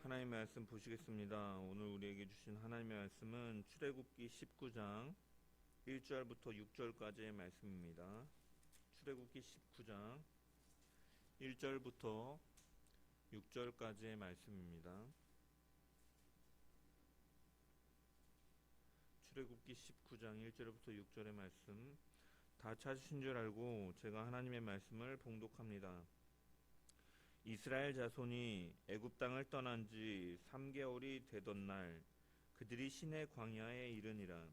하나님의 말씀 보시겠습니다. 오늘 우리에게 주신 하나님의 말씀은 출애굽기 19장 1절부터 6절까지의 말씀입니다. 출애굽기 19장 1절부터 6절까지의 말씀입니다. 출애굽기 19장 1절부터 6절의 말씀 다 찾으신 줄 알고 제가 하나님의 말씀을 봉독합니다. 이스라엘 자손이 애굽 땅을 떠난 지 3개월이 되던 날 그들이 시내 광야에 이르니라.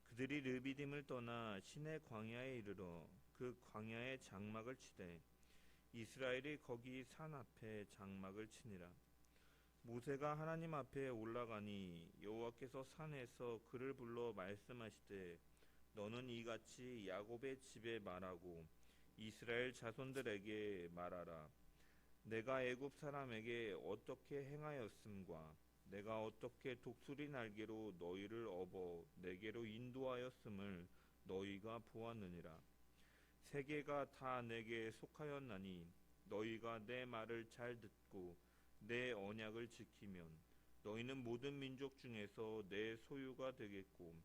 그들이 르비딤을 떠나 시내 광야에 이르러 그 광야에 장막을 치되 이스라엘이 거기 산 앞에 장막을 치니라. 모세가 하나님 앞에 올라가니 여호와께서 산에서 그를 불러 말씀하시되 너는 이같이 야곱의 집에 말하고 이스라엘 자손들에게 말하라. 내가 애굽 사람에게 어떻게 행하였음과 내가 어떻게 독수리 날개로 너희를 업어 내게로 인도하였음을 너희가 보았느니라. 세계가 다 내게 속하였나니 너희가 내 말을 잘 듣고 내 언약을 지키면 너희는 모든 민족 중에서 내 소유가 되겠고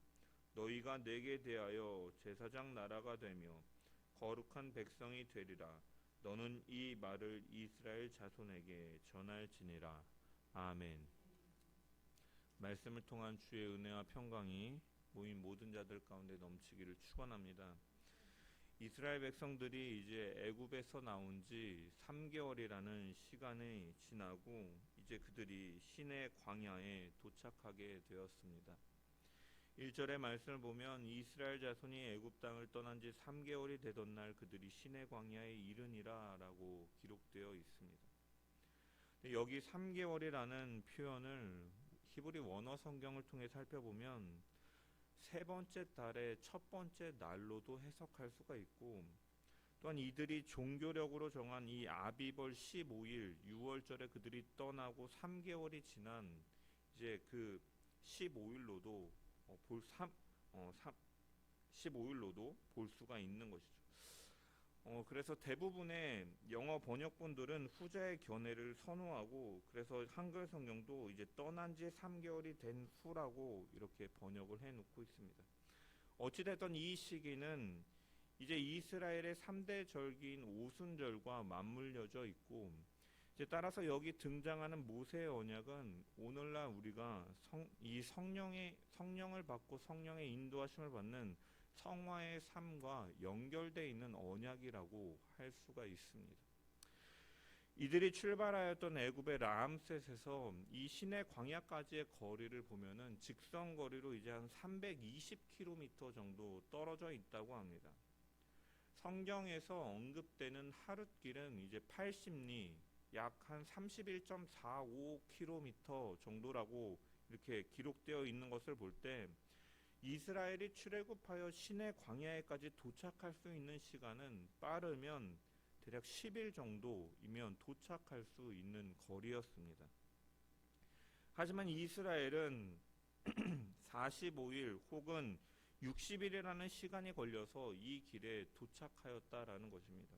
너희가 내게 대하여 제사장 나라가 되며 거룩한 백성이 되리라. 너는 이 말을 이스라엘 자손에게 전할지니라. 아멘. 말씀을 통한 주의 은혜와 평강이 모인 모든 자들 가운데 넘치기를 축원합니다. 이스라엘 백성들이 이제 애굽에서 나온 지 3개월이라는 시간이 지나고 이제 그들이 시내 광야에 도착하게 되었습니다. 1절의 말씀을 보면 이스라엘 자손이 애굽 땅을 떠난 지 3개월이 되던 날 그들이 시내 광야에 이르니라 라고 기록되어 있습니다. 여기 3개월이라는 표현을 히브리 원어 성경을 통해 살펴보면 세 번째 달의 첫 번째 날로도 해석할 수가 있고 또한 이들이 종교력으로 정한 이 아비벌 15일 6월절에 그들이 떠나고 3개월이 지난 이제 그 15일로도 15일로도 볼 수가 있는 것이죠. 그래서 대부분의 영어 번역본들은 후자의 견해를 선호하고 그래서 한글 성경도 이제 떠난 지 3개월이 된 후라고 이렇게 번역을 해놓고 있습니다. 어찌됐든 이 시기는 이제 이스라엘의 3대 절기인 오순절과 맞물려져 있고 이제 따라서 여기 등장하는 모세의 언약은 오늘날 우리가 이 성령을 받고 성령의 인도하심을 받는 성화의 삶과 연결되어 있는 언약이라고 할 수가 있습니다. 이들이 출발하였던 애굽의 라암셋에서 이 시내 광야까지의 거리를 보면은 직선 거리로 이제 한 320km 정도 떨어져 있다고 합니다. 성경에서 언급되는 하룻길은 이제 80리 약 한 31.45km 정도라고 이렇게 기록되어 있는 것을 볼 때 이스라엘이 출애굽하여 시내 광야에까지 도착할 수 있는 시간은 빠르면 대략 10일 정도이면 도착할 수 있는 거리였습니다. 하지만 이스라엘은 45일 혹은 60일이라는 시간이 걸려서 이 길에 도착하였다라는 것입니다.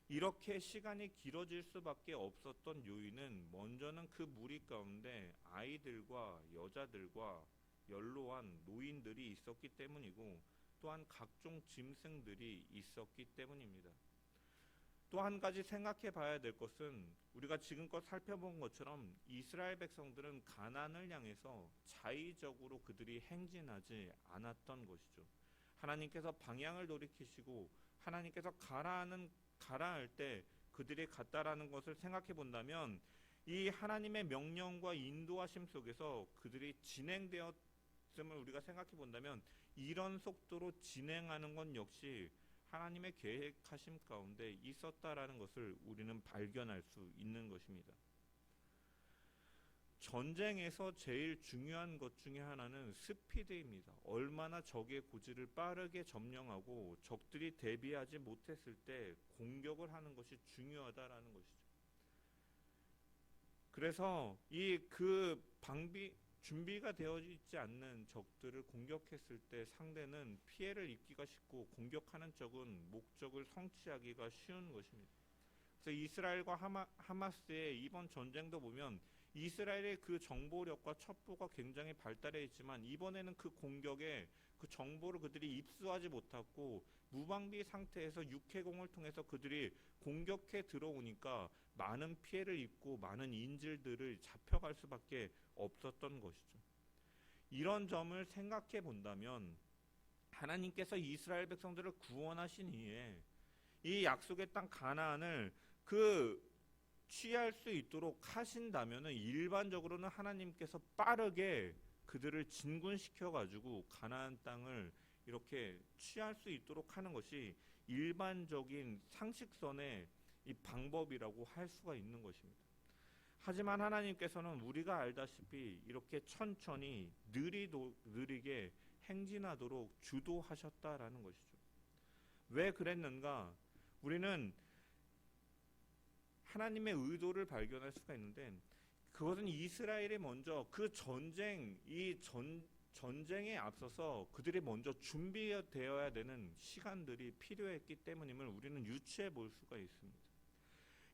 이렇게 시간이 길어질 수밖에 없었던 요인은 먼저는 그 무리 가운데 아이들과 여자들과 연로한 노인들이 있었기 때문이고 또한 각종 짐승들이 있었기 때문입니다. 또 한 가지 생각해 봐야 될 것은 우리가 지금껏 살펴본 것처럼 이스라엘 백성들은 가나안을 향해서 자의적으로 그들이 행진하지 않았던 것이죠. 하나님께서 방향을 돌이키시고 하나님께서 가라 할 때 그들이 갔다라는 것을 생각해 본다면 이 하나님의 명령과 인도하심 속에서 그들이 진행되었음을 우리가 생각해 본다면 이런 속도로 진행하는 건 역시 하나님의 계획하심 가운데 있었다라는 것을 우리는 발견할 수 있는 것입니다. 전쟁에서 제일 중요한 것 중에 하나는 스피드입니다. 얼마나 적의 고지를 빠르게 점령하고 적들이 대비하지 못했을 때 공격을 하는 것이 중요하다라는 것이죠. 그래서 준비가 되어 있지 않는 적들을 공격했을 때 상대는 피해를 입기가 쉽고 공격하는 적은 목적을 성취하기가 쉬운 것입니다. 그래서 이스라엘과 하마스의 이번 전쟁도 보면 이스라엘의 그 정보력과 첩보가 굉장히 발달해 있지만 이번에는 그 공격에 그 정보를 그들이 입수하지 못하고 무방비 상태에서 육해공을 통해서 그들이 공격해 들어오니까 많은 피해를 입고 많은 인질들을 잡혀갈 수밖에 없었던 것이죠. 이런 점을 생각해 본다면 하나님께서 이스라엘 백성들을 구원하신 이후에 이 약속의 땅 가나안을 취할 수 있도록 하신다면은 일반적으로는 하나님께서 빠르게 그들을 진군시켜 가지고 가나안 땅을 이렇게 취할 수 있도록 하는 것이 일반적인 상식선의 이 방법이라고 할 수가 있는 것입니다. 하지만 하나님께서는 우리가 알다시피 이렇게 천천히 느리게 행진하도록 주도하셨다라는 것이죠. 왜 그랬는가? 우리는 하나님의 의도를 발견할 수가 있는데 그것은 이스라엘이 먼저 그 전쟁에 앞서서 그들이 먼저 준비되어야 되는 시간들이 필요했기 때문임을 우리는 유추해 볼 수가 있습니다.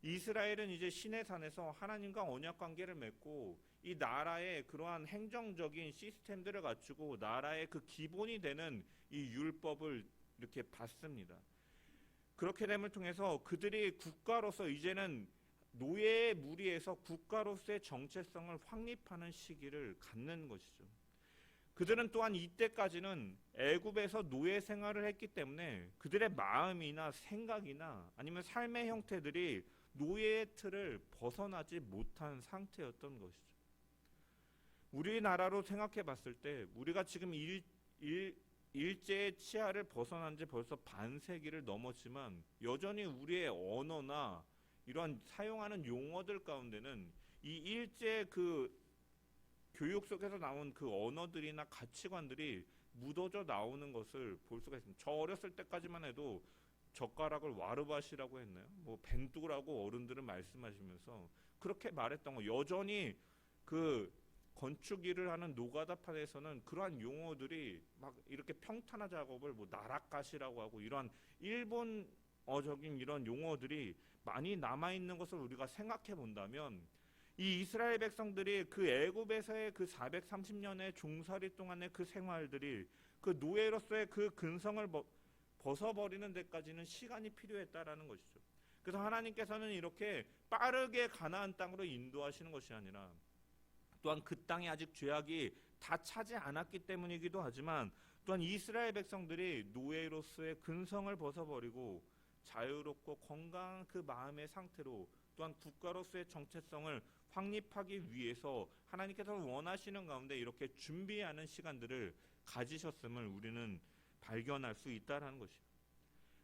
이스라엘은 이제 시내산에서 하나님과 언약 관계를 맺고 이 나라의 그러한 행정적인 시스템들을 갖추고 나라의 그 기본이 되는 이 율법을 이렇게 받습니다. 그렇게 됨을 통해서 그들이 국가로서 이제는 노예의 무리에서 국가로서의 정체성을 확립하는 시기를 갖는 것이죠. 그들은 또한 이때까지는 애굽에서 노예 생활을 했기 때문에 그들의 마음이나 생각이나 아니면 삶의 형태들이 노예의 틀을 벗어나지 못한 상태였던 것이죠. 우리나라로 생각해 봤을 때 우리가 지금 일제의 치하를 벗어난 지 벌써 반세기를 넘었지만 여전히 우리의 언어나 이러한 사용하는 용어들 가운데는 이 일제의 그 교육 속에서 나온 그 언어들이나 가치관들이 묻어져 나오는 것을 볼 수가 있습니다. 저 어렸을 때까지만 해도 젓가락을 와르바시라고 했나요? 뭐 벤뚜라고 어른들은 말씀하시면서 그렇게 말했던 거 여전히 그 건축 일을 하는 노가다판에서는 그러한 용어들이 막 이렇게 평탄화 작업을 뭐 나라가시라고 하고 이러한 일본어적인 이런 용어들이 많이 남아 있는 것을 우리가 생각해 본다면 이 이스라엘 백성들이 그 애굽에서의 그 430년의 종살이 동안의 그 생활들이 그 노예로서의 그 근성을 벗어버리는 데까지는 시간이 필요했다라는 것이죠. 그래서 하나님께서는 이렇게 빠르게 가나안 땅으로 인도하시는 것이 아니라 또한 그 땅에 아직 죄악이 다 차지 않았기 때문이기도 하지만 또한 이스라엘 백성들이 노예로서의 근성을 벗어버리고 자유롭고 건강한 그 마음의 상태로 또한 국가로서의 정체성을 확립하기 위해서 하나님께서 원하시는 가운데 이렇게 준비하는 시간들을 가지셨음을 우리는 발견할 수 있다는 것입니다.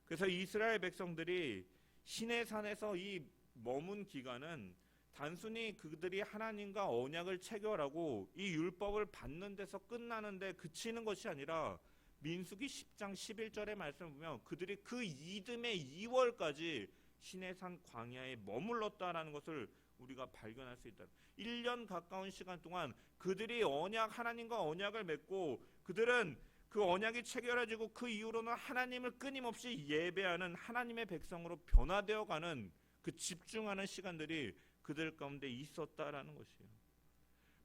그래서 이스라엘 백성들이 시내산에서 이 머문 기간은 단순히 그들이 하나님과 언약을 체결하고 이 율법을 받는 데서 끝나는데 그치는 것이 아니라 민수기 10장 11절의 말씀을 보면 그들이 그 이듬해 2월까지 시내산 광야에 머물렀다라는 것을 우리가 발견할 수 있다. 1년 가까운 시간 동안 그들이 하나님과 언약을 맺고 그들은 그 언약이 체결해지고 그 이후로는 하나님을 끊임없이 예배하는 하나님의 백성으로 변화되어가는 그 집중하는 시간들이 그들 가운데 있었다라는 것이에요.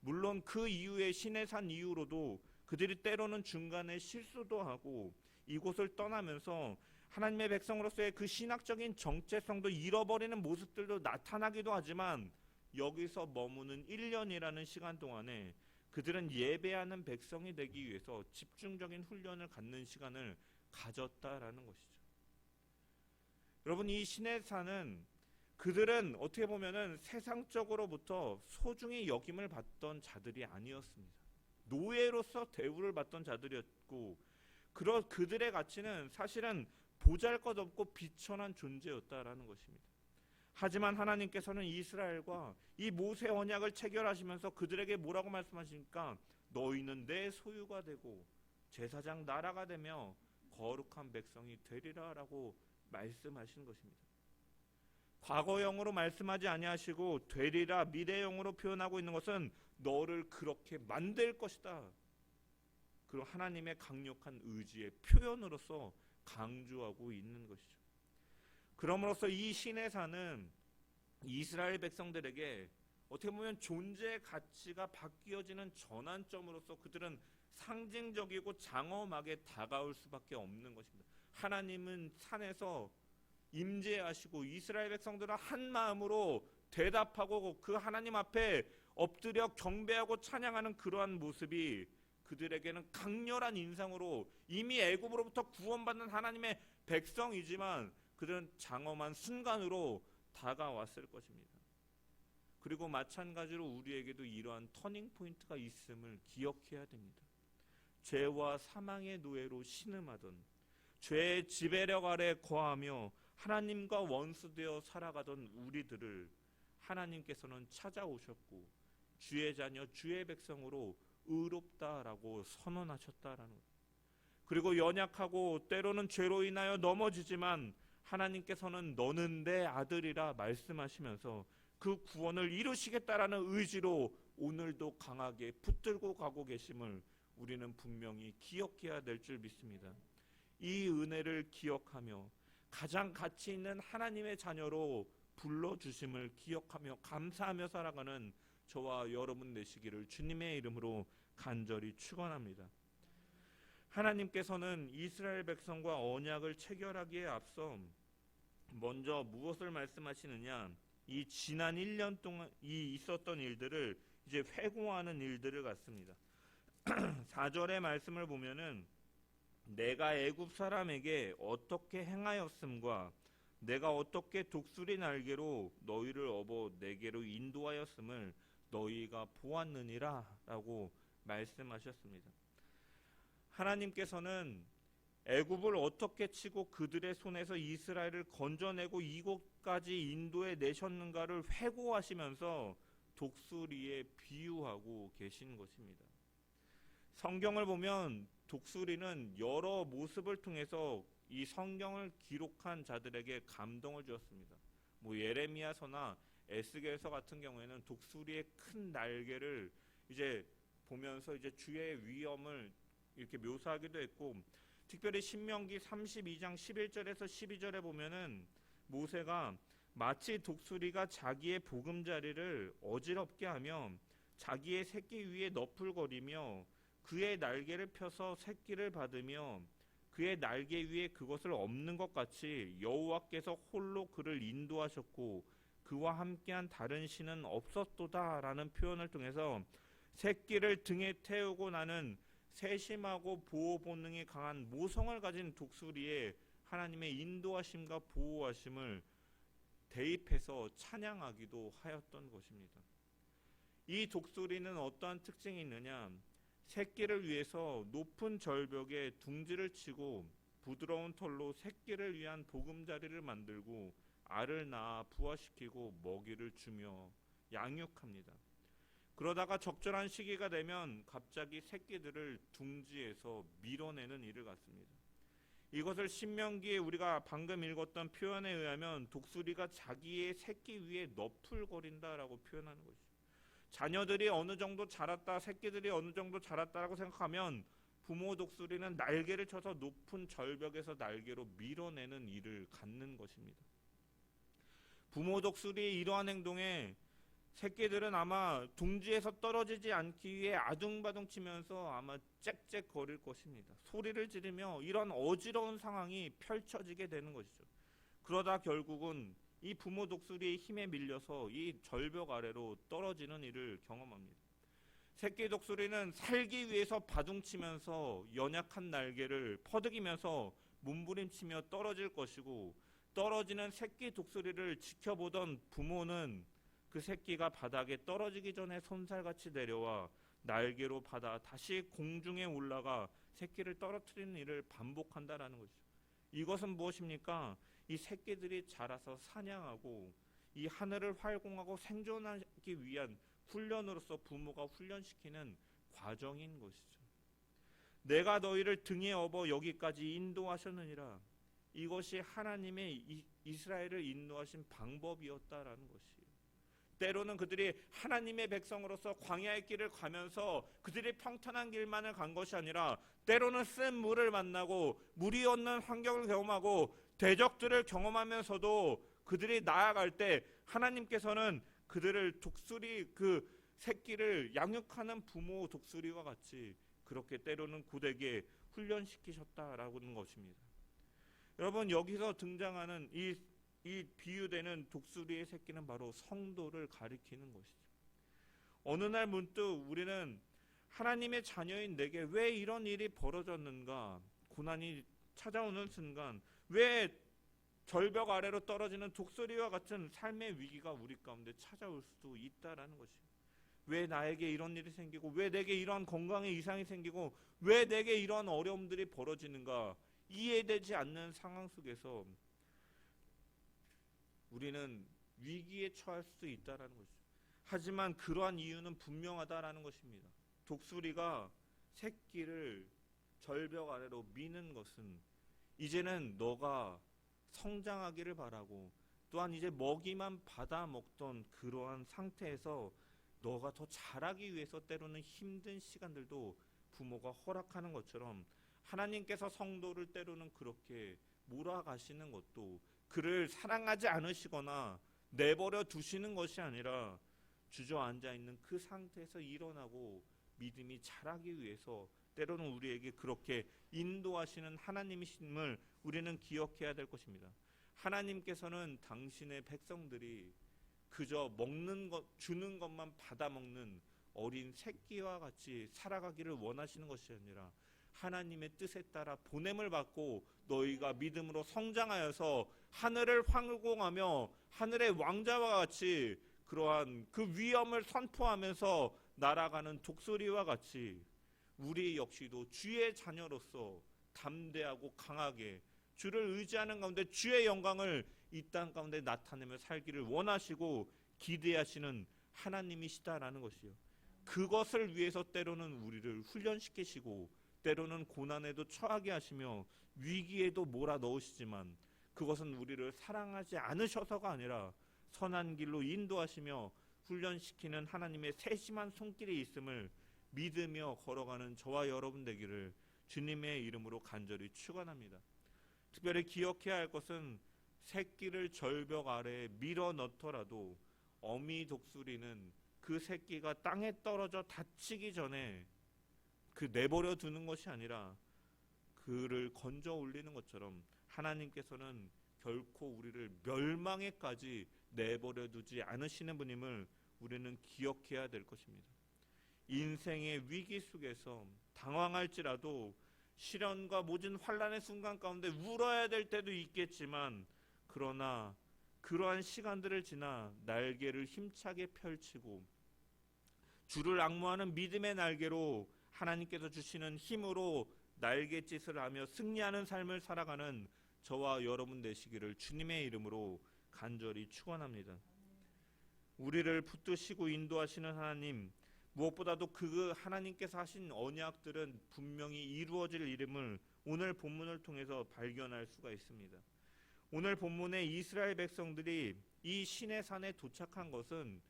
물론 그 이후에 시내산 이후로도 그들이 때로는 중간에 실수도 하고 이곳을 떠나면서 하나님의 백성으로서의 그 신학적인 정체성도 잃어버리는 모습들도 나타나기도 하지만 여기서 머무는 1년이라는 시간 동안에 그들은 예배하는 백성이 되기 위해서 집중적인 훈련을 갖는 시간을 가졌다라는 것이죠. 여러분, 이 시내산은 그들은 어떻게 보면은 세상적으로부터 소중히 여김을 받던 자들이 아니었습니다. 노예로서 대우를 받던 자들이었고 그들의 가치는 사실은 보잘것없고 비천한 존재였다라는 것입니다. 하지만 하나님께서는 이스라엘과 이 모세 언약을 체결하시면서 그들에게 뭐라고 말씀하십니까? 너희는 내 소유가 되고 제사장 나라가 되며 거룩한 백성이 되리라라고 말씀하신 것입니다. 과거형으로 말씀하지 아니하시고 되리라 미래형으로 표현하고 있는 것은 너를 그렇게 만들 것이다. 그리고 하나님의 강력한 의지의 표현으로서 강조하고 있는 것이죠. 그럼으로써 이 시내산은 이스라엘 백성들에게 어떻게 보면 존재의 가치가 바뀌어지는 전환점으로서 그들은 상징적이고 장엄하게 다가올 수밖에 없는 것입니다. 하나님은 산에서 임재하시고 이스라엘 백성들은 한 마음으로 대답하고 그 하나님 앞에 엎드려 경배하고 찬양하는 그러한 모습이 그들에게는 강렬한 인상으로 이미 애굽으로부터 구원받는 하나님의 백성이지만 그들은 장엄한 순간으로 다가왔을 것입니다. 그리고 마찬가지로 우리에게도 이러한 터닝 포인트가 있음을 기억해야 됩니다. 죄와 사망의 노예로 신음하던 죄의 지배력 아래 거하며 하나님과 원수되어 살아가던 우리들을 하나님께서는 찾아오셨고 주의 자녀 주의 백성으로 의롭다라고 선언하셨다라는 것. 그리고 연약하고 때로는 죄로 인하여 넘어지지만 하나님께서는 너는 내 아들이라 말씀하시면서 그 구원을 이루시겠다라는 의지로 오늘도 강하게 붙들고 가고 계심을 우리는 분명히 기억해야 될 줄 믿습니다. 이 은혜를 기억하며 가장 가치 있는 하나님의 자녀로 불러주심을 기억하며 감사하며 살아가는 저와 여러분 되시기를 주님의 이름으로 간절히 축원합니다. 하나님께서는 이스라엘 백성과 언약을 체결하기에 앞서 먼저 무엇을 말씀하시느냐, 이 지난 1년 동안 이 있었던 일들을 이제 회고하는 일들을 갖습니다. 4절의 말씀을 보면은 내가 애굽 사람에게 어떻게 행하였음과 내가 어떻게 독수리 날개로 너희를 업어 내게로 인도하였음을 너희가 보았느니라 라고 말씀하셨습니다. 하나님께서는 애굽을 어떻게 치고 그들의 손에서 이스라엘을 건져내고 이곳까지 인도해 내셨는가를 회고하시면서 독수리에 비유하고 계신 것입니다. 성경을 보면 독수리는 여러 모습을 통해서 이 성경을 기록한 자들에게 감동을 주었습니다. 예레미야서나 에스겔서 같은 경우에는 독수리의 큰 날개를 이제 보면서 이제 주의 위엄을 이렇게 묘사하기도 했고, 특별히 신명기 32장 11절에서 12절에 보면은 모세가 마치 독수리가 자기의 보금자리를 어지럽게 하며 자기의 새끼 위에 너풀거리며 그의 날개를 펴서 새끼를 받으며 그의 날개 위에 그것을 엎는 것 같이 여호와께서 홀로 그를 인도하셨고 그와 함께한 다른 신은 없었도다 라는 표현을 통해서 새끼를 등에 태우고 나는 세심하고 보호 본능이 강한 모성을 가진 독수리에 하나님의 인도하심과 보호하심을 대입해서 찬양하기도 하였던 것입니다. 이 독수리는 어떠한 특징이 있느냐, 새끼를 위해서 높은 절벽에 둥지를 치고 부드러운 털로 새끼를 위한 보금자리를 만들고 알을 낳아 부화시키고 먹이를 주며 양육합니다. 그러다가 적절한 시기가 되면 갑자기 새끼들을 둥지에서 밀어내는 일을 갖습니다. 이것을 신명기에 우리가 방금 읽었던 표현에 의하면 독수리가 자기의 새끼 위에 너풀거린다라고 표현하는 것이죠. 자녀들이 어느 정도 자랐다, 새끼들이 어느 정도 자랐다라고 생각하면 부모 독수리는 날개를 쳐서 높은 절벽에서 날개로 밀어내는 일을 갖는 것입니다. 부모 독수리의 이러한 행동에 새끼들은 아마 둥지에서 떨어지지 않기 위해 아둥바둥 치면서 아마 짹짹거릴 것입니다. 소리를 지르며 이런 어지러운 상황이 펼쳐지게 되는 것이죠. 그러다 결국은 이 부모 독수리의 힘에 밀려서 이 절벽 아래로 떨어지는 일을 경험합니다. 새끼 독수리는 살기 위해서 바둥치면서 연약한 날개를 퍼득이면서 몸부림치며 떨어질 것이고, 떨어지는 새끼 독수리를 지켜보던 부모는 그 새끼가 바닥에 떨어지기 전에 솜살같이 내려와 날개로 받아 다시 공중에 올라가 새끼를 떨어뜨리는 일을 반복한다라는 것이죠. 이것은 무엇입니까? 이 새끼들이 자라서 사냥하고 이 하늘을 활공하고 생존하기 위한 훈련으로서 부모가 훈련시키는 과정인 것이죠. 내가 너희를 등에 업어 여기까지 인도하셨느니라. 이것이 하나님의 이스라엘을 인도하신 방법이었다라는 것이에요. 때로는 그들이 하나님의 백성으로서 광야의 길을 가면서 그들이 평탄한 길만을 간 것이 아니라 때로는 쓴 물을 만나고 물이 없는 환경을 경험하고 대적들을 경험하면서도 그들이 나아갈 때 하나님께서는 그들을 독수리 그 새끼를 양육하는 부모 독수리와 같이 그렇게 때로는 고되게 훈련시키셨다라는 것입니다. 여러분, 여기서 등장하는 이 비유되는 독수리의 새끼는 바로 성도를 가리키는 것이죠. 어느 날 문득 우리는 하나님의 자녀인 내게 왜 이런 일이 벌어졌는가, 고난이 찾아오는 순간 왜 절벽 아래로 떨어지는 독수리와 같은 삶의 위기가 우리 가운데 찾아올 수도 있다라는 것이에요. 왜 나에게 이런 일이 생기고, 왜 내게 이러한 건강에 이상이 생기고, 왜 내게 이러한 어려움들이 벌어지는가, 이해되지 않는 상황 속에서 우리는 위기에 처할 수 있다라는 것이죠. 하지만 그러한 이유는 분명하다라는 것입니다. 독수리가 새끼를 절벽 아래로 미는 것은 이제는 너가 성장하기를 바라고, 또한 이제 먹이만 받아 먹던 그러한 상태에서 너가 더 자라기 위해서 때로는 힘든 시간들도 부모가 허락하는 것처럼 하나님께서 성도를 때로는 그렇게 몰아가시는 것도 그를 사랑하지 않으시거나 내버려 두시는 것이 아니라 주저앉아 있는 그 상태에서 일어나고 믿음이 자라기 위해서 때로는 우리에게 그렇게 인도하시는 하나님이심을 우리는 기억해야 될 것입니다. 하나님께서는 당신의 백성들이 그저 먹는 것, 주는 것만 받아먹는 어린 새끼와 같이 살아가기를 원하시는 것이 아니라 하나님의 뜻에 따라 보냄을 받고 너희가 믿음으로 성장하여서 하늘을 황공하며 하늘의 왕자와 같이 그러한 그 위엄을 선포하면서 날아가는 독수리와 같이 우리 역시도 주의 자녀로서 담대하고 강하게 주를 의지하는 가운데 주의 영광을 이 땅 가운데 나타내며 살기를 원하시고 기대하시는 하나님이시다라는 것이요. 그것을 위해서 때로는 우리를 훈련시키시고 때로는 고난에도 처하게 하시며 위기에도 몰아넣으시지만 그것은 우리를 사랑하지 않으셔서가 아니라 선한 길로 인도하시며 훈련시키는 하나님의 세심한 손길이 있음을 믿으며 걸어가는 저와 여러분 되기를 주님의 이름으로 간절히 축원합니다. 특별히 기억해야 할 것은 새끼를 절벽 아래에 밀어 넣더라도 어미 독수리는 그 새끼가 땅에 떨어져 다치기 전에 그 내버려 두는 것이 아니라 그를 건져 올리는 것처럼 하나님께서는 결코 우리를 멸망에까지 내버려 두지 않으시는 분임을 우리는 기억해야 될 것입니다. 인생의 위기 속에서 당황할지라도 시련과 모진 환난의 순간 가운데 울어야 될 때도 있겠지만 그러나 그러한 시간들을 지나 날개를 힘차게 펼치고 주를 앙모하는 믿음의 날개로 하나님께서 주시는 힘으로 날갯짓을 하며 승리하는 삶을 살아가는 저와 여러분 되시기를 주님의 이름으로 간절히 축원합니다. 우리를 붙드시고 인도하시는 하나님, 무엇보다도 그 하나님께서 하신 언약들은 분명히 이루어질 이름을 오늘 본문을 통해서 발견할 수가 있습니다. 오늘 본문에 이스라엘 백성들이 이 시내산에 도착한 것은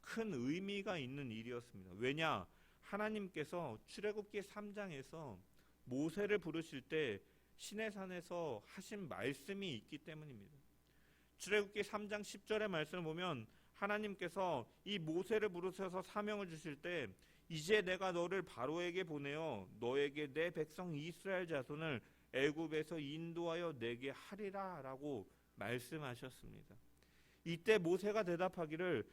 큰 의미가 있는 일이었습니다. 왜냐? 하나님께서 출애굽기 3장에서 모세를 부르실 때 시내산에서 하신 말씀이 있기 때문입니다. 출애굽기 3장 10절의 말씀을 보면 하나님께서 이 모세를 부르셔서 사명을 주실 때 이제 내가 너를 바로에게 보내어 너에게 내 백성 이스라엘 자손을 애굽에서 인도하여 내게 하리라 라고 말씀하셨습니다. 이때 모세가 대답하기를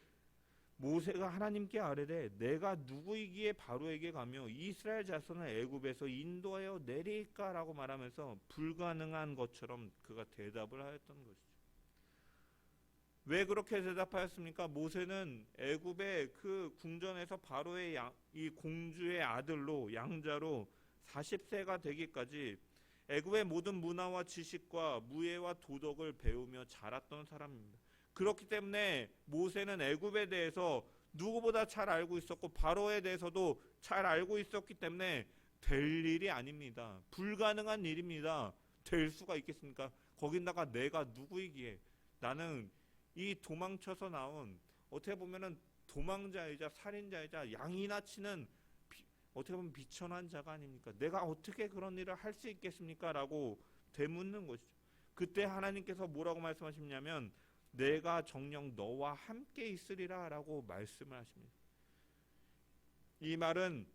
모세가 하나님께 아뢰되 내가 누구이기에 바로에게 가며 이스라엘 자손을 애굽에서 인도하여 내리까 라고 말하면서 불가능한 것처럼 그가 대답을 하였던 것이죠. 왜 그렇게 대답하였습니까? 모세는 애굽의 그 궁전에서 바로의 이 공주의 아들로 양자로 40세가 되기까지 애굽의 모든 문화와 지식과 무예와 도덕을 배우며 자랐던 사람입니다. 그렇기 때문에 모세는 애굽에 대해서 누구보다 잘 알고 있었고 바로에 대해서도 잘 알고 있었기 때문에 될 일이 아닙니다. 불가능한 일입니다. 될 수가 있겠습니까? 거기다가 내가 누구이기에 나는 이 도망쳐서 나온 어떻게 보면은 도망자이자 살인자이자 양이나 치는 어떻게 보면 비천한 자가 아닙니까? 내가 어떻게 그런 일을 할 수 있겠습니까? 라고 되묻는 것이죠. 그때 하나님께서 뭐라고 말씀하시냐면 내가 정녕 너와 함께 있으리라 라고 말씀을 하십니다. 이 말은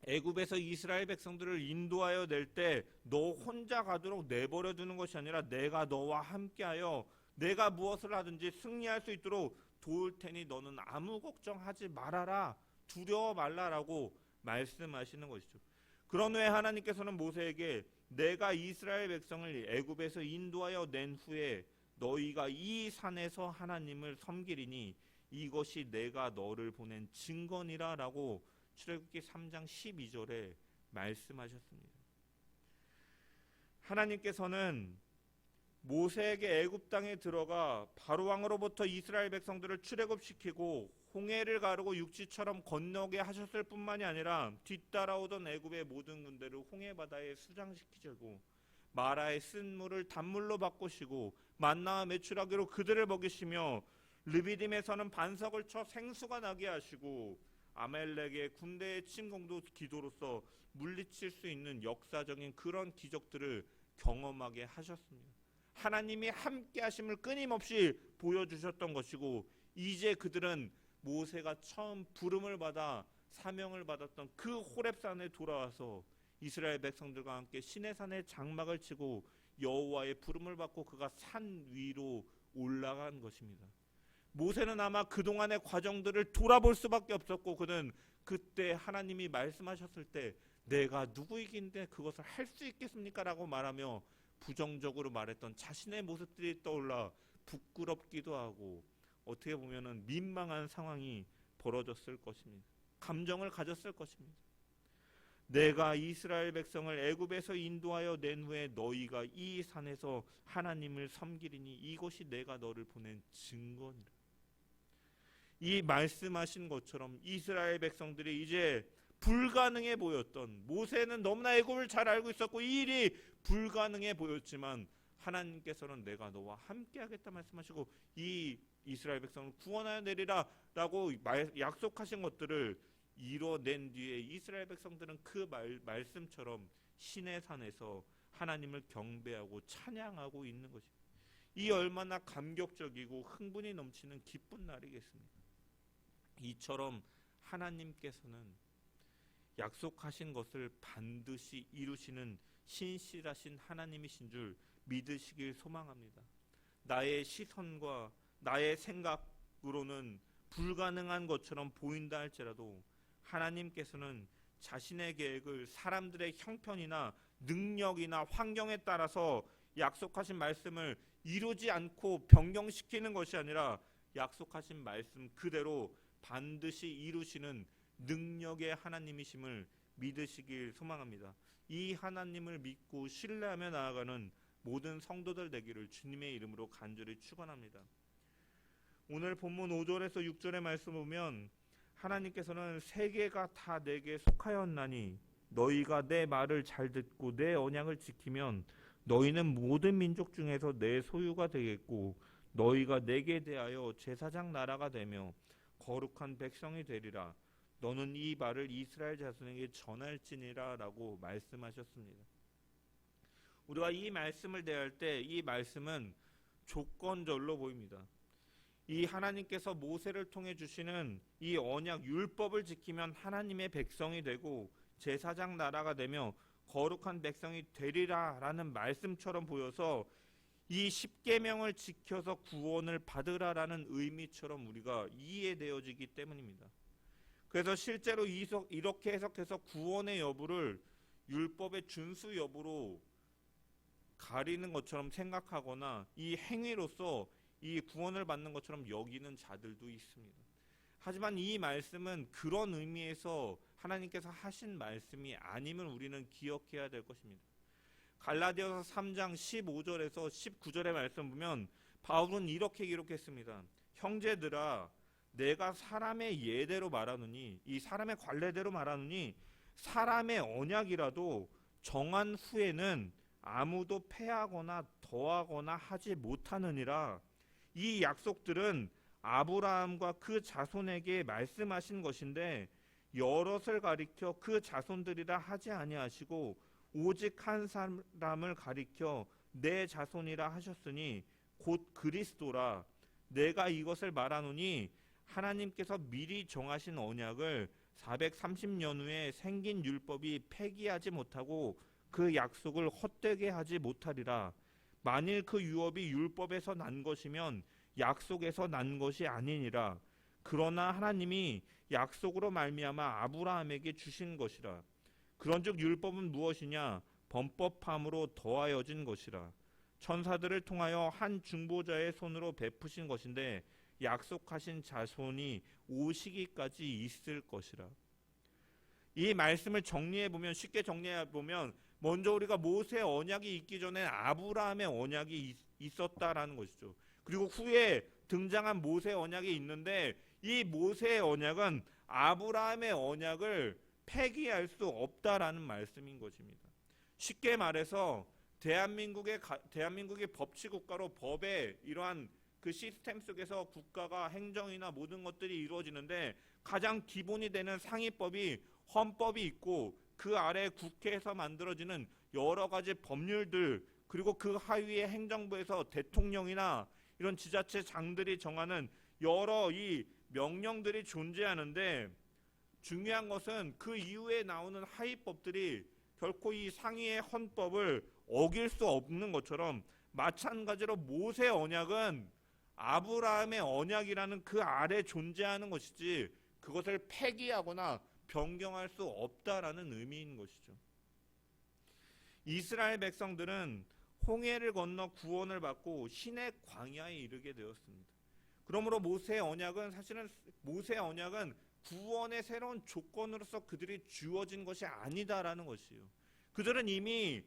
애굽에서 이스라엘 백성들을 인도하여 낼 때 너 혼자 가도록 내버려 두는 것이 아니라 내가 너와 함께하여 내가 무엇을 하든지 승리할 수 있도록 도울 테니 너는 아무 걱정하지 말아라, 두려워 말라라고 말씀하시는 것이죠. 그런 후에 하나님께서는 모세에게 내가 이스라엘 백성을 애굽에서 인도하여 낸 후에 너희가 이 산에서 하나님을 섬기리니 이것이 내가 너를 보낸 증거니라 라고 출애굽기 3장 12절에 말씀하셨습니다. 하나님께서는 모세에게 애굽 땅에 들어가 바로왕으로부터 이스라엘 백성들을 출애굽시키고 홍해를 가르고 육지처럼 건너게 하셨을 뿐만이 아니라 뒤따라오던 애굽의 모든 군대를 홍해 바다에 수장시키시고 마라의 쓴 물을 단물로 바꾸시고 만나와 메추라기로 그들을 먹이시며 르비딤에서는 반석을 쳐 생수가 나게 하시고 아말렉의 군대의 침공도 기도로서 물리칠 수 있는 역사적인 그런 기적들을 경험하게 하셨습니다. 하나님이 함께 하심을 끊임없이 보여주셨던 것이고 이제 그들은 모세가 처음 부름을 받아 사명을 받았던 그 호렙산에 돌아와서 이스라엘 백성들과 함께 시내산에 장막을 치고 여호와의 부름을 받고 그가 산 위로 올라간 것입니다. 모세는 아마 그동안의 과정들을 돌아볼 수밖에 없었고 그는 그때 하나님이 말씀하셨을 때 내가 누구이긴데 그것을 할 수 있겠습니까? 라고 말하며 부정적으로 말했던 자신의 모습들이 떠올라 부끄럽기도 하고 어떻게 보면은 민망한 상황이 벌어졌을 것입니다. 감정을 가졌을 것입니다. 내가 이스라엘 백성을 애굽에서 인도하여 낸 후에 너희가 이 산에서 하나님을 섬기리니 이것이 내가 너를 보낸 증거니라. 이 말씀하신 것처럼 이스라엘 백성들이 이제 불가능해 보였던, 모세는 너무나 애굽을 잘 알고 있었고 이 일이 불가능해 보였지만 하나님께서는 내가 너와 함께 하겠다 말씀하시고 이 이스라엘 백성을 구원하여 내리라 라고 약속하신 것들을 이뤄낸 뒤에 이스라엘 백성들은 그 말씀처럼 시내산에서 하나님을 경배하고 찬양하고 있는 것입니다. 이 얼마나 감격적이고 흥분이 넘치는 기쁜 날이겠습니까? 이처럼 하나님께서는 약속하신 것을 반드시 이루시는 신실하신 하나님이신 줄 믿으시길 소망합니다. 나의 시선과 나의 생각으로는 불가능한 것처럼 보인다 할지라도 하나님께서는 자신의 계획을 사람들의 형편이나 능력이나 환경에 따라서 약속하신 말씀을 이루지 않고 변경시키는 것이 아니라 약속하신 말씀 그대로 반드시 이루시는 능력의 하나님이심을 믿으시길 소망합니다. 이 하나님을 믿고 신뢰하며 나아가는 모든 성도들 되기를 주님의 이름으로 간절히 축원합니다. 오늘 본문 5절에서 6절의 말씀 보면 하나님께서는 세계가 다 내게 속하였나니 너희가 내 말을 잘 듣고 내 언약을 지키면 너희는 모든 민족 중에서 내 소유가 되겠고 너희가 내게 대하여 제사장 나라가 되며 거룩한 백성이 되리라. 너는 이 말을 이스라엘 자손에게 전할지니라 라고 말씀하셨습니다. 우리가 이 말씀을 대할 때 이 말씀은 조건절로 보입니다. 이 하나님께서 모세를 통해 주시는 이 언약 율법을 지키면 하나님의 백성이 되고 제사장 나라가 되며 거룩한 백성이 되리라 라는 말씀처럼 보여서 이 십계명을 지켜서 구원을 받으라라는 의미처럼 우리가 이해되어지기 때문입니다. 그래서 실제로 이렇게 해석해서 구원의 여부를 율법의 준수 여부로 가리는 것처럼 생각하거나 이 행위로서 이 구원을 받는 것처럼 여기는 자들도 있습니다. 하지만 이 말씀은 그런 의미에서 하나님께서 하신 말씀이 아님을 우리는 기억해야 될 것입니다. 갈라디아서 3장 15절에서 19절의 말씀 보면 바울은 이렇게 기록했습니다. 형제들아 내가 사람의 예대로 말하느니 이 사람의 관례대로 말하느니 사람의 언약이라도 정한 후에는 아무도 패하거나 더하거나 하지 못하느니라. 이 약속들은 아브라함과 그 자손에게 말씀하신 것인데 여럿을 가리켜 그 자손들이라 하지 아니하시고 오직 한 사람을 가리켜 내 자손이라 하셨으니 곧 그리스도라. 내가 이것을 말하노니 하나님께서 미리 정하신 언약을 430년 후에 생긴 율법이 폐기하지 못하고 그 약속을 헛되게 하지 못하리라. 만일 그 유업이 율법에서 난 것이면 약속에서 난 것이 아니니라. 그러나 하나님이 약속으로 말미암아 아브라함에게 주신 것이라. 그런즉 율법은 무엇이냐? 범법함으로 더하여진 것이라. 천사들을 통하여 한 중보자의 손으로 베푸신 것인데 약속하신 자손이 오시기까지 있을 것이라. 이 말씀을 쉽게 정리해 보면 먼저 우리가 모세의 언약이 있기 전에 아브라함의 언약이 있었다라는 것이죠. 그리고 후에 등장한 모세의 언약이 있는데 이 모세의 언약은 아브라함의 언약을 폐기할 수 없다라는 말씀인 것입니다. 쉽게 말해서 대한민국의 법치 국가로 법의 이러한 그 시스템 속에서 국가가 행정이나 모든 것들이 이루어지는데 가장 기본이 되는 상위법이 헌법이 있고 그 아래 국회에서 만들어지는 여러 가지 법률들, 그리고 그 하위의 행정부에서 대통령이나 이런 지자체장들이 정하는 여러 이 명령들이 존재하는데, 중요한 것은 그 이후에 나오는 하위법들이 결코 이 상위의 헌법을 어길 수 없는 것처럼 마찬가지로 모세 언약은 아브라함의 언약이라는 그 아래 존재하는 것이지 그것을 폐기하거나 변경할 수 없다라는 의미인 것이죠. 이스라엘 백성들은 홍해를 건너 구원을 받고 신의 광야에 이르게 되었습니다. 그러므로 모세의 언약은 구원의 새로운 조건으로서 그들이 주어진 것이 아니다라는 것이에요. 그들은 이미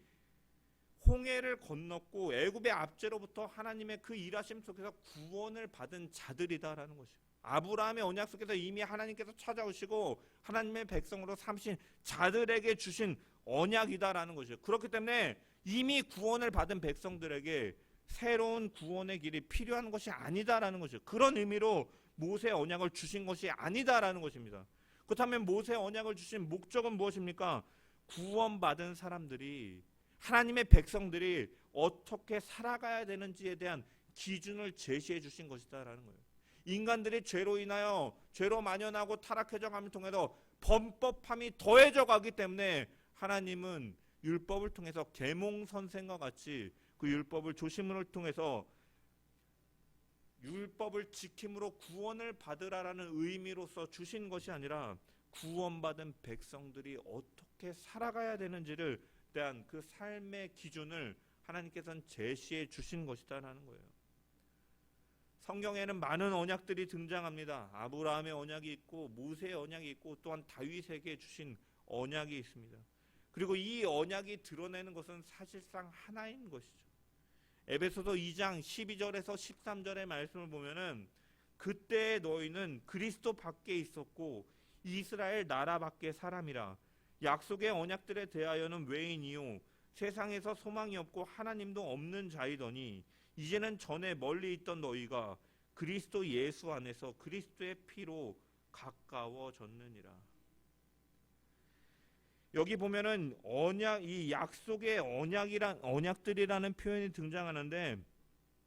홍해를 건넜고 애굽의 압제로부터 하나님의 그 일하심 속에서 구원을 받은 자들이다라는 것이에요. 아브라함의 언약 속에서 이미 하나님께서 찾아오시고 하나님의 백성으로 삼으신 자들에게 주신 언약이다라는 것이에요. 그렇기 때문에 이미 구원을 받은 백성들에게 새로운 구원의 길이 필요한 것이 아니다라는 것이에요. 그런 의미로 모세의 언약을 주신 것이 아니다라는 것입니다. 그렇다면 모세의 언약을 주신 목적은 무엇입니까? 구원받은 사람들이, 하나님의 백성들이 어떻게 살아가야 되는지에 대한 기준을 제시해 주신 것이다라는 거예요. 인간들이 죄로 인하여 죄로 만연하고 타락해져 감을 통해서 범법함이 더해져 가기 때문에 하나님은 율법을 통해서 계몽 선생과 같이 그 율법을 조심을 통해서 율법을 지킴으로 구원을 받으라라는 의미로서 주신 것이 아니라 구원받은 백성들이 어떻게 살아가야 되는지를 대한 그 삶의 기준을 하나님께서는 제시해 주신 것이다라는 거예요. 성경에는 많은 언약들이 등장합니다. 아브라함의 언약이 있고 모세의 언약이 있고 또한 다윗에게 주신 언약이 있습니다. 그리고 이 언약이 드러내는 것은 사실상 하나인 것이죠. 에베소서 2장 12절에서 13절의 말씀을 보면은 그때 너희는 그리스도 밖에 있었고 이스라엘 나라 밖의 사람이라. 약속의 언약들에 대하여는 외인이요 세상에서 소망이 없고 하나님도 없는 자이더니 이제는 전에 멀리 있던 너희가 그리스도 예수 안에서 그리스도의 피로 가까워졌느니라. 여기 보면은 이 약속의 언약들이라는 표현이 등장하는데,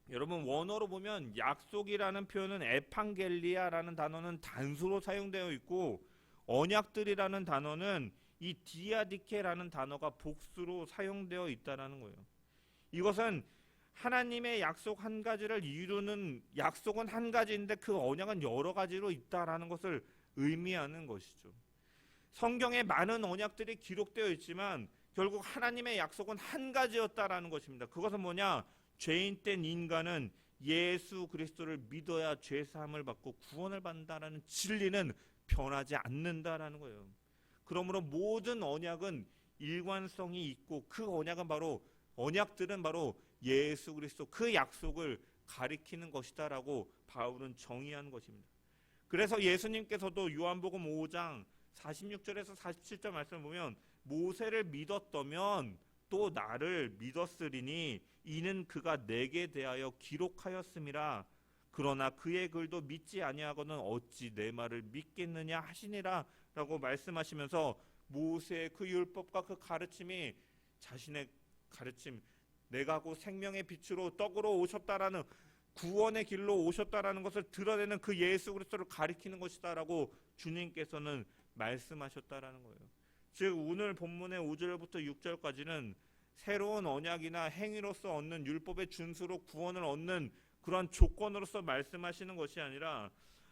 여러분 원어로 보면 약속이라는 표현은 에판겔리아라는 단어는 단수로 사용되어 있고, 언약들이라는 단어는 이 디아디케라는 단어가 복수로 사용되어 있다라는 거예요. 이것은 하나님의 약속 한 가지를 이루는, 약속은 한 가지인데 그 언약은 여러 가지로 있다라는 것을 의미하는 것이죠. 성경에 많은 언약들이 기록되어 있지만 결국 하나님의 약속은 한 가지였다라는 것입니다. 그것은 뭐냐? 죄인된 인간은 예수 그리스도를 믿어야 죄 사함을 받고 구원을 받는다라는 진리는 변하지 않는다라는 거예요. 그러므로 모든 언약은 일관성이 있고 그 언약들은 바로 예수 그리스도 그 약속을 가리키는 것이다라고 바울은 정의한 것입니다. 그래서 예수님께서도 요한복음 5장 46절에서 47절 말씀을 보면 모세를 믿었다면 또 나를 믿었으리니 이는 그가 내게 대하여 기록하였음이라. 그러나 그의 글도 믿지 아니하고는 어찌 내 말을 믿겠느냐 하시니라 라고 말씀하시면서 모세의 그 율법과 그 가르침이 자신의 가르침, 내가 곧 생명의 빛으로 떡으로 오셨다라는 구원의 길로 오셨다라는 것을 드러내는 그 예수 그리스도를 가리키는 것이다라고 주님께서는 말씀하셨다라는 거예요. 즉 오늘 본문의 5절부터 6절까지는 새로운 언약이나 행위로서 얻는 율법의 준수로 구원을 얻는 그런 조건으로서 말씀하시는 것이 아니라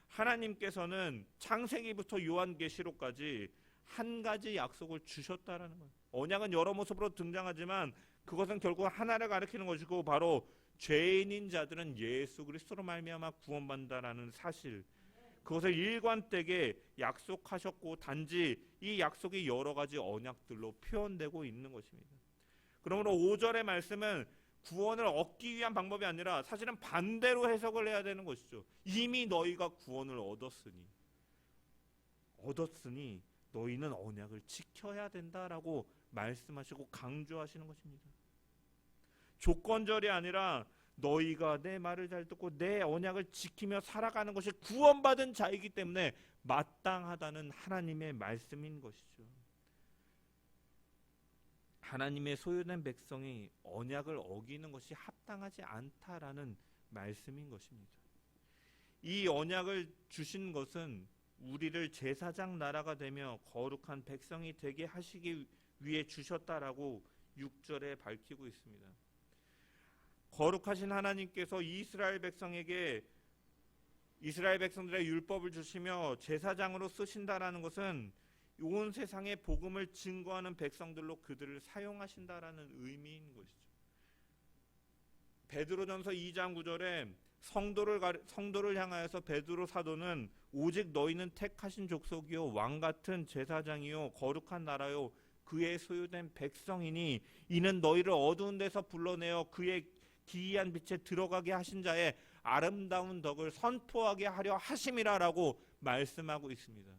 하나님께서는 창세기부터 요한계시록까지 한 가지 약속을 주셨다라는 거예요. 언약은 여러 모습으로 등장하지만 그것은 결국 하나를 가리키는 것이고 바로 죄인인 자들은 예수 그리스도로 말미암아 구원받는다라는 사실, 그것을 일관되게 약속하셨고 단지 이 약속이 여러 가지 언약들로 표현되고 있는 것입니다. 그러므로 5절의 말씀은 구원을 얻기 위한 방법이 아니라 사실은 반대로 해석을 해야 되는 것이죠. 이미 너희가 구원을 얻었으니 너희는 언약을 지켜야 된다라고 말씀하시고 강조하시는 것입니다. 조건절이 아니라 너희가 내 말을 잘 듣고 내 언약을 지키며 살아가는 것이 구원받은 자이기 때문에 마땅하다는 하나님의 말씀인 것이죠. 하나님의 소유된 백성이 언약을 어기는 것이 합당하지 않다라는 말씀인 것입니다. 이 언약을 주신 것은 우리를 제사장 나라가 되며 거룩한 백성이 되게 하시기 위해 주셨다라고 6절에 밝히고 있습니다. 거룩하신 하나님께서 이스라엘 백성들의 율법을 주시며 제사장으로 쓰신다라는 것은 온 세상에 복음을 증거하는 백성들로 그들을 사용하신다라는 의미인 것이죠. 베드로전서 2장 9절에 성도를 향하여서 베드로 사도는 오직 너희는 택하신 족속이요 왕같은 제사장이요 거룩한 나라요 그의 소유된 백성이니 이는 너희를 어두운 데서 불러내어 그의 기이한 빛에 들어가게 하신 자의 아름다운 덕을 선포하게 하려 하심이라라고 말씀하고 있습니다.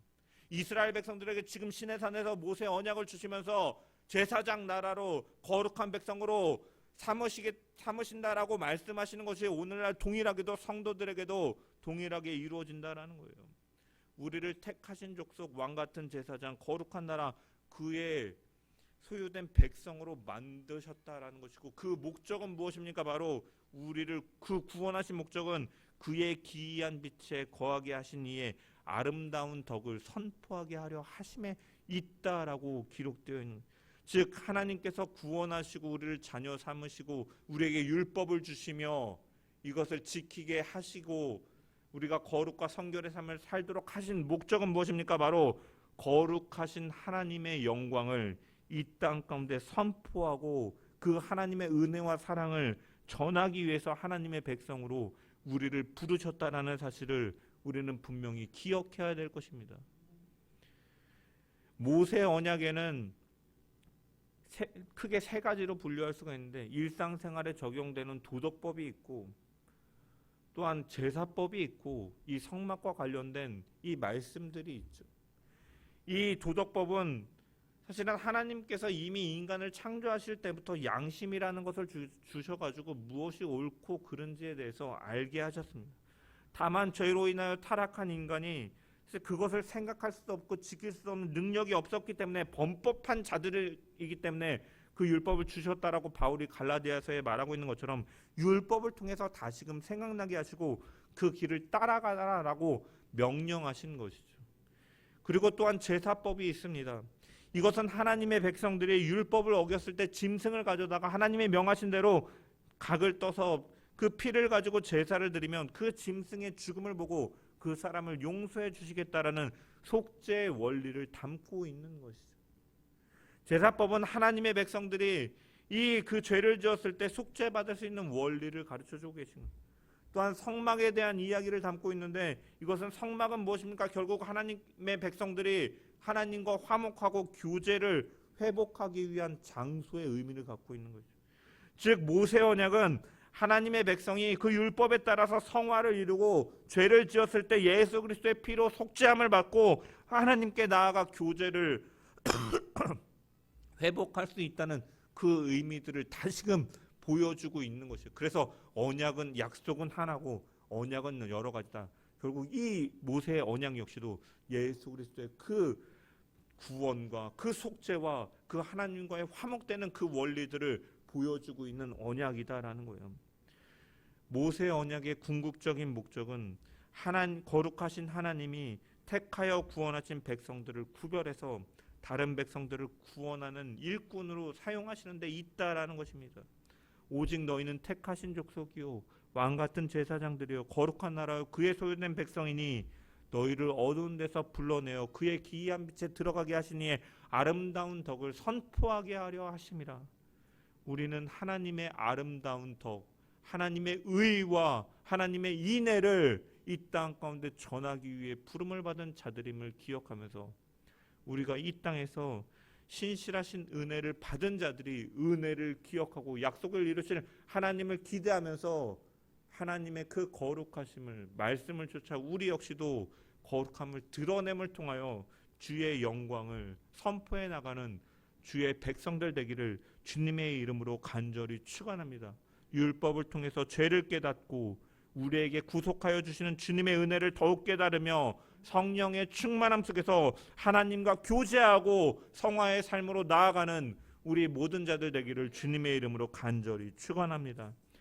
이스라엘 백성들에게 지금 시내산에서 모세 언약을 주시면서 제사장 나라로 거룩한 백성으로 삼으신다라고 말씀하시는 것이 오늘날 동일하게도 성도들에게도 동일하게 이루어진다라는 거예요. 우리를 택하신 족속 왕같은 제사장 거룩한 나라 그의 소유된 백성으로 만드셨다라는 것이고 그 목적은 무엇입니까? 바로 우리를 그 구원하신 목적은 그의 기이한 빛에 거하게 하신 이의 아름다운 덕을 선포하게 하려 하심에 있다라고 기록되어 있는, 즉 하나님께서 구원하시고 우리를 자녀 삼으시고 우리에게 율법을 주시며 이것을 지키게 하시고 우리가 거룩과 성결의 삶을 살도록 하신 목적은 무엇입니까? 바로 거룩하신 하나님의 영광을 이 땅 가운데 선포하고 그 하나님의 은혜와 사랑을 전하기 위해서 하나님의 백성으로 우리를 부르셨다라는 사실을 우리는 분명히 기억해야 될 것입니다. 모세 언약에는 크게 세 가지로 분류할 수가 있는데 일상생활에 적용되는 도덕법이 있고 또한 제사법이 있고 이 성막과 관련된 이 말씀들이 있죠. 이 도덕법은 사실은 하나님께서 이미 인간을 창조하실 때부터 양심이라는 것을 주셔가지고 무엇이 옳고 그른지에 대해서 알게 하셨습니다. 다만 죄로 인하여 타락한 인간이 그것을 생각할 수도 없고 지킬 수 없는 능력이 없었기 때문에 범법한 자들이기 때문에 그 율법을 주셨다라고 바울이 갈라디아서에 말하고 있는 것처럼 율법을 통해서 다시금 생각나게 하시고 그 길을 따라가라라고 명령하신 것이죠. 그리고 또한 제사법이 있습니다. 이것은 하나님의 백성들이 율법을 어겼을 때 짐승을 가져다가 하나님의 명하신 대로 각을 떠서 그 피를 가지고 제사를 드리면 그 짐승의 죽음을 보고 그 사람을 용서해 주시겠다라는 속죄의 원리를 담고 있는 것이죠. 제사법은 하나님의 백성들이 그 죄를 지었을 때 속죄받을 수 있는 원리를 가르쳐주고 계십니다. 또한 성막에 대한 이야기를 담고 있는데 이것은 성막은 무엇입니까? 결국 하나님의 백성들이 하나님과 화목하고 교제를 회복하기 위한 장소의 의미를 갖고 있는 거죠. 즉 모세 언약은 하나님의 백성이 그 율법에 따라서 성화를 이루고 죄를 지었을 때 예수 그리스도의 피로 속죄함을 받고 하나님께 나아가 교제를 회복할 수 있다는 그 의미들을 다시금 보여주고 있는 것이에요. 그래서 언약은 약속은 하나고 언약은 여러 가지다. 결국 이 모세의 언약 역시도 예수 그리스도의 그 구원과 그 속죄와 그 하나님과의 화목되는 그 원리들을 보여주고 있는 언약이다라는 거예요. 모세 언약의 궁극적인 목적은 거룩하신 하나님이 택하여 구원하신 백성들을 구별해서 다른 백성들을 구원하는 일꾼으로 사용하시는 데 있다라는 것입니다. 오직 너희는 택하신 족속이요 왕같은 제사장들이요 거룩한 나라요 그의 소유된 백성이니 너희를 어두운 데서 불러내어 그의 기이한 빛에 들어가게 하시니 아름다운 덕을 선포하게 하려 하심이라. 우리는 하나님의 아름다운 덕, 하나님의 의와 하나님의 인애를 이 땅 가운데 전하기 위해 부름을 받은 자들임을 기억하면서 우리가 이 땅에서 신실하신 은혜를 받은 자들이 은혜를 기억하고 약속을 이루시는 하나님을 기대하면서 하나님의 그 거룩하심을 말씀을 쫓아 우리 역시도 거룩함을 드러냄을 통하여 주의 영광을 선포해 나가는 주의 백성들 되기를 주님의 이름으로 간절히 축원합니다. 율법을 통해서 죄를 깨닫고 우리에게 구속하여 주시는 주님의 은혜를 더욱 깨달으며 성령의 충만함 속에서 하나님과 교제하고 성화의 삶으로 나아가는 우리 모든 자들 되기를 주님의 이름으로 간절히 축원합니다.